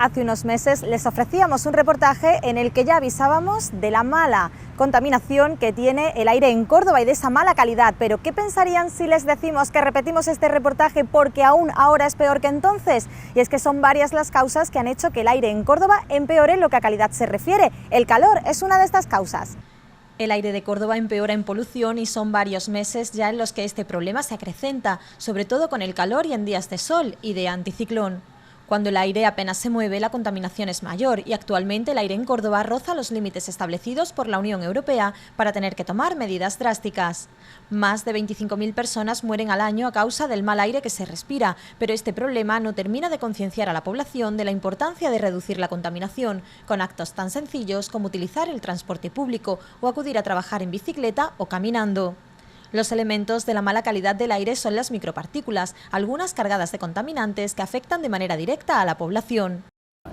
Hace unos meses les ofrecíamos un reportaje en el que ya avisábamos de la mala contaminación que tiene el aire en Córdoba y de esa mala calidad. Pero ¿qué pensarían si les decimos que repetimos este reportaje porque aún ahora es peor que entonces? Y es que son varias las causas que han hecho que el aire en Córdoba empeore en lo que a calidad se refiere. El calor es una de estas causas. El aire de Córdoba empeora en polución y son varios meses ya en los que este problema se acrecenta, sobre todo con el calor y en días de sol y de anticiclón. Cuando el aire apenas se mueve, la contaminación es mayor y actualmente el aire en Córdoba roza los límites establecidos por la Unión Europea para tener que tomar medidas drásticas. Más de 25.000 personas mueren al año a causa del mal aire que se respira, pero este problema no termina de concienciar a la población de la importancia de reducir la contaminación, con actos tan sencillos como utilizar el transporte público o acudir a trabajar en bicicleta o caminando. Los elementos de la mala calidad del aire son las micropartículas, algunas cargadas de contaminantes que afectan de manera directa a la población.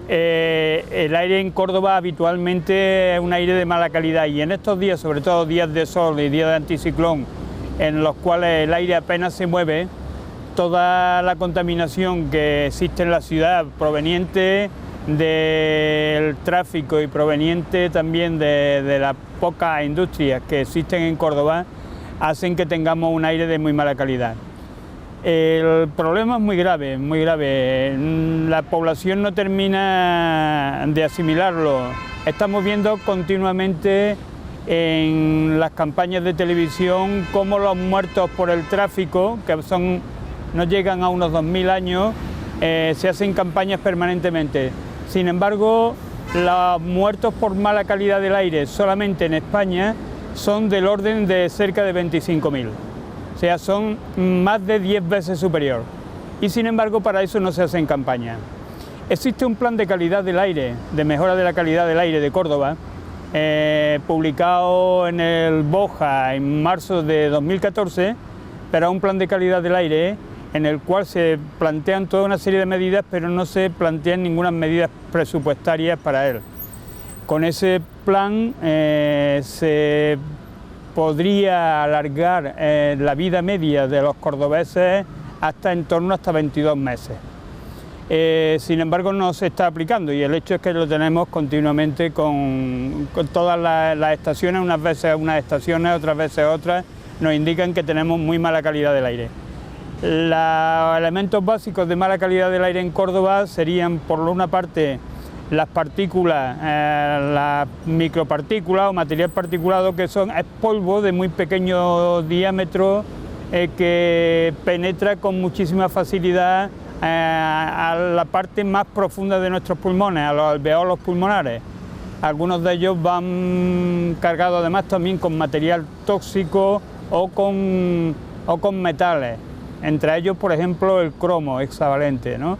El aire en Córdoba habitualmente es un aire de mala calidad y en estos días, sobre todo días de sol y días de anticiclón, en los cuales el aire apenas se mueve, toda la contaminación que existe en la ciudad proveniente del tráfico y proveniente también de las pocas industrias que existen en Córdoba, hacen que tengamos un aire de muy mala calidad. El problema es muy grave, muy grave. La población no termina de asimilarlo. Estamos viendo continuamente en las campañas de televisión cómo los muertos por el tráfico, que no llegan a unos 2000 años, se hacen campañas permanentemente. Sin embargo, los muertos por mala calidad del aire solamente en España son del orden de cerca de 25.000, o sea, son más de 10 veces superior. Y sin embargo, para eso no se hacen campañas. Existe un plan de calidad del aire, de mejora de la calidad del aire de Córdoba, publicado en el BOJA en marzo de 2014, pero un plan de calidad del aire en el cual se plantean toda una serie de medidas, pero no se plantean ninguna medidas presupuestarias para él. Con ese plan se podría alargar la vida media de los cordobeses en torno hasta 22 meses. Sin embargo, no se está aplicando y el hecho es que lo tenemos continuamente con todas las estaciones, unas veces unas estaciones, otras veces otras, nos indican que tenemos muy mala calidad del aire. Los elementos básicos de mala calidad del aire en Córdoba serían, por una parte, las partículas, las micropartículas o material particulado, que es polvo de muy pequeño diámetro que penetra con muchísima facilidad a la parte más profunda de nuestros pulmones, a los alveolos pulmonares. Algunos de ellos van cargados además también con material tóxico o con metales, entre ellos, por ejemplo, el cromo hexavalente, ¿no?,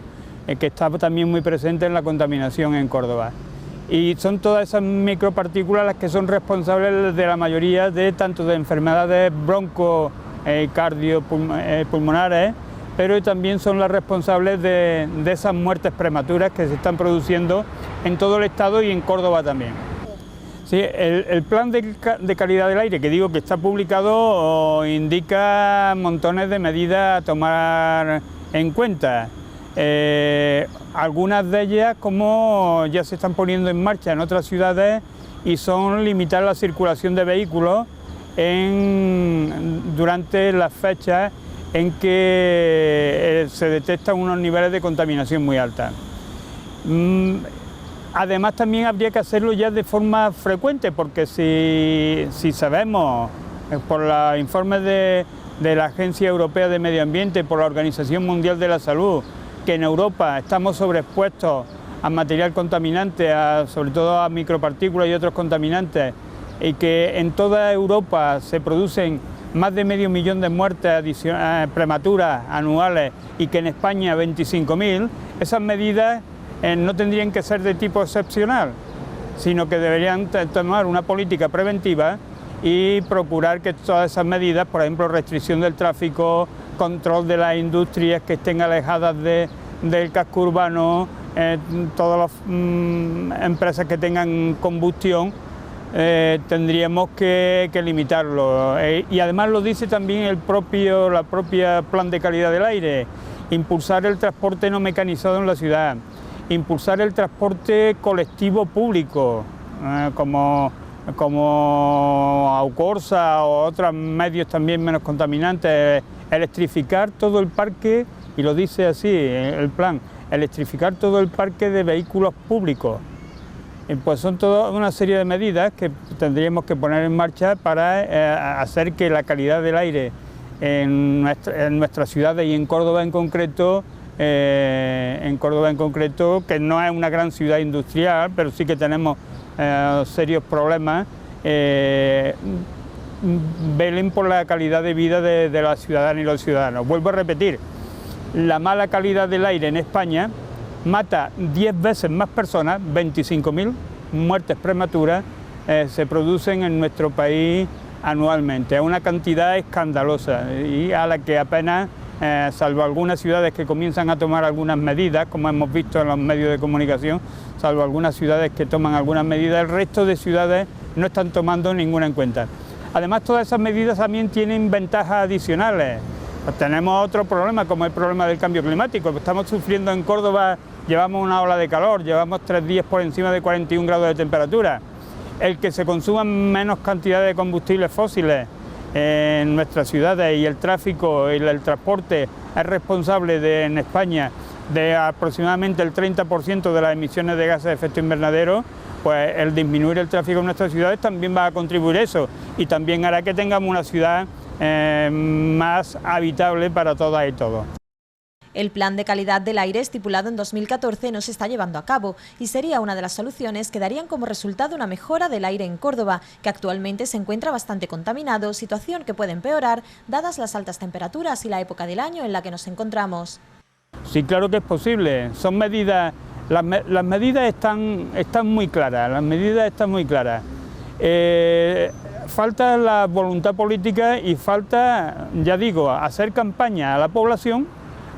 que está también muy presente en la contaminación en Córdoba. Y son todas esas micropartículas las que son responsables de la mayoría de tanto de enfermedades cardiopulmonares, pero también son las responsables de esas muertes prematuras que se están produciendo en todo el estado y en Córdoba también. Sí, el plan de calidad del aire, que digo que está publicado, indica montones de medidas a tomar en cuenta. Algunas de ellas, como ya se están poniendo en marcha en otras ciudades, y son limitar la circulación de vehículos durante las fechas en que se detectan unos niveles de contaminación muy altos. Además, también habría que hacerlo ya de forma frecuente, porque si sabemos, por los informes de la Agencia Europea de Medio Ambiente, por la Organización Mundial de la Salud, que en Europa estamos sobreexpuestos a material contaminante, sobre todo a micropartículas y otros contaminantes, y que en toda Europa se producen más de 500.000 de muertes prematuras anuales y que en España 25.000, esas medidas no tendrían que ser de tipo excepcional, sino que deberían tomar una política preventiva y procurar que todas esas medidas, por ejemplo, restricción del tráfico, control de las industrias que estén alejadas del casco urbano, todas las empresas que tengan combustión, tendríamos que limitarlo. Y además lo dice también la propia plan de calidad del aire, impulsar el transporte no mecanizado en la ciudad, impulsar el transporte colectivo público, como Aucorsa o otros medios también menos contaminantes, electrificar todo el parque, y lo dice así el plan, electrificar todo el parque de vehículos públicos. Pues son toda una serie de medidas que tendríamos que poner en marcha para hacer que la calidad del aire en nuestras ciudades y en Córdoba en concreto, que no es una gran ciudad industrial, pero sí que tenemos serios problemas, velen por la calidad de vida de las ciudadanas y los ciudadanos. Vuelvo a repetir, la mala calidad del aire en España mata 10 veces más personas, 25.000 muertes prematuras se producen en nuestro país anualmente. Es una cantidad escandalosa y a la que apenas, salvo algunas ciudades que comienzan a tomar algunas medidas, como hemos visto en los medios de comunicación, salvo algunas ciudades que toman algunas medidas, el resto de ciudades no están tomando ninguna en cuenta. Además, todas esas medidas también tienen ventajas adicionales. Pues tenemos otro problema, como el problema del cambio climático. Estamos sufriendo en Córdoba, llevamos una ola de calor, llevamos 3 días por encima de 41 grados de temperatura. El que se consuman menos cantidad de combustibles fósiles en nuestras ciudades y el tráfico y el transporte es responsable en España de aproximadamente el 30% de las emisiones de gases de efecto invernadero, pues el disminuir el tráfico en nuestras ciudades también va a contribuir a eso y también hará que tengamos una ciudad más habitable para todas y todos. El plan de calidad del aire estipulado en 2014 no se está llevando a cabo y sería una de las soluciones que darían como resultado una mejora del aire en Córdoba, que actualmente se encuentra bastante contaminado, situación que puede empeorar dadas las altas temperaturas y la época del año en la que nos encontramos. Sí, claro que es posible. Son medidas, las medidas están muy claras, falta la voluntad política y falta, ya digo, hacer campaña a la población,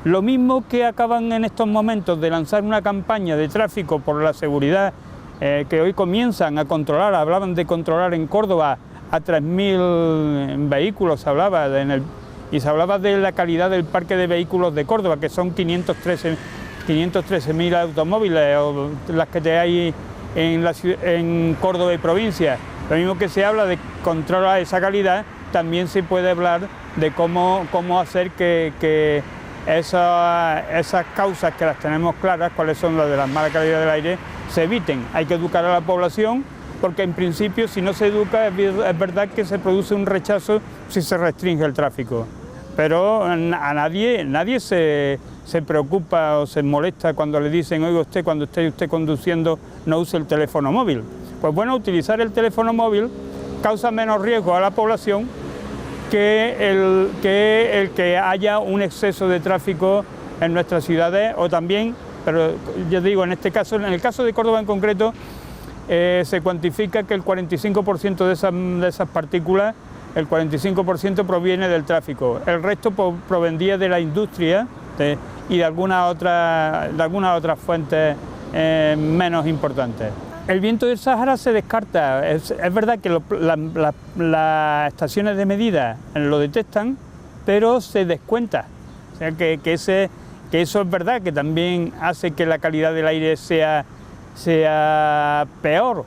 lo mismo que acaban en estos momentos de lanzar una campaña de tráfico por la seguridad, que hoy comienzan a controlar, hablaban de controlar en Córdoba a 3.000 vehículos, y se hablaba de la calidad del parque de vehículos de Córdoba, que son 513.000 automóviles, o las que hay en Córdoba y provincia. Lo mismo que se habla de controlar esa calidad, también se puede hablar de cómo hacer que esas causas, que las tenemos claras, cuáles son las de la mala calidad del aire, se eviten. Hay que educar a la población, porque en principio si no se educa es verdad que se produce un rechazo si se restringe el tráfico. Pero a nadie se preocupa o se molesta cuando le dicen, oiga usted, cuando esté usted conduciendo no use el teléfono móvil. Pues bueno, utilizar el teléfono móvil causa menos riesgo a la población que el que haya un exceso de tráfico en nuestras ciudades, o también, pero yo digo, en el caso de Córdoba en concreto, se cuantifica que el 45% de esas partículas, el 45% proviene del tráfico, el resto provendría de la industria y de algunas otras fuentes menos importantes. El viento del Sáhara se descarta. Es verdad que las estaciones de medida lo detectan, pero se descuenta. O sea que eso es verdad, que también hace que la calidad del aire sea peor.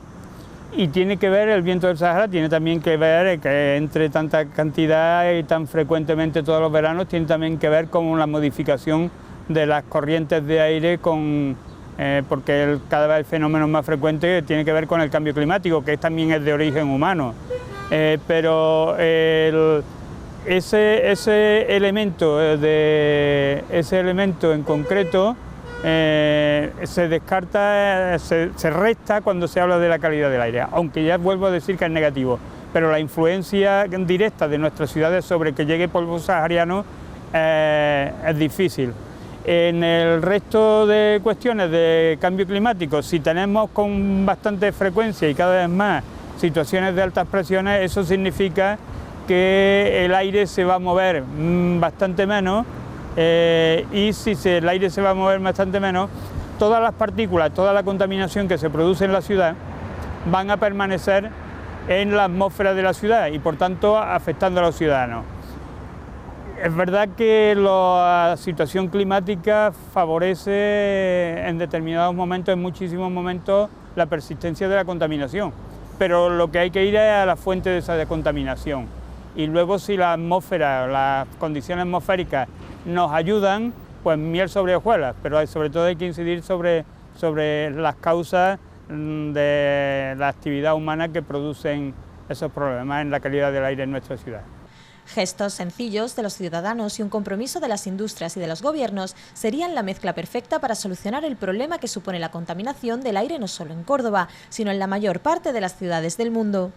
Y tiene que ver, el viento del Sáhara tiene también que ver, que entre tanta cantidad y tan frecuentemente todos los veranos, tiene también que ver con la modificación de las corrientes de aire, porque cada vez el fenómeno más frecuente tiene que ver con el cambio climático, que también es de origen humano. Pero ese elemento en concreto se descarta, se resta cuando se habla de la calidad del aire, aunque ya vuelvo a decir que es negativo, pero la influencia directa de nuestras ciudades sobre que llegue polvo sahariano es difícil. En el resto de cuestiones de cambio climático, si tenemos con bastante frecuencia y cada vez más situaciones de altas presiones, eso significa que el aire se va a mover bastante menos, y si el aire se va a mover bastante menos, todas las partículas, toda la contaminación que se produce en la ciudad van a permanecer en la atmósfera de la ciudad y por tanto afectando a los ciudadanos. Es verdad que la situación climática favorece en determinados momentos, en muchísimos momentos, la persistencia de la contaminación, pero lo que hay que ir es a la fuente de esa contaminación. Y luego, si la atmósfera, las condiciones atmosféricas nos ayudan, pues miel sobre hojuelas, pero sobre todo hay que incidir sobre las causas de la actividad humana que producen esos problemas en la calidad del aire en nuestra ciudad. Gestos sencillos de los ciudadanos y un compromiso de las industrias y de los gobiernos serían la mezcla perfecta para solucionar el problema que supone la contaminación del aire no solo en Córdoba, sino en la mayor parte de las ciudades del mundo.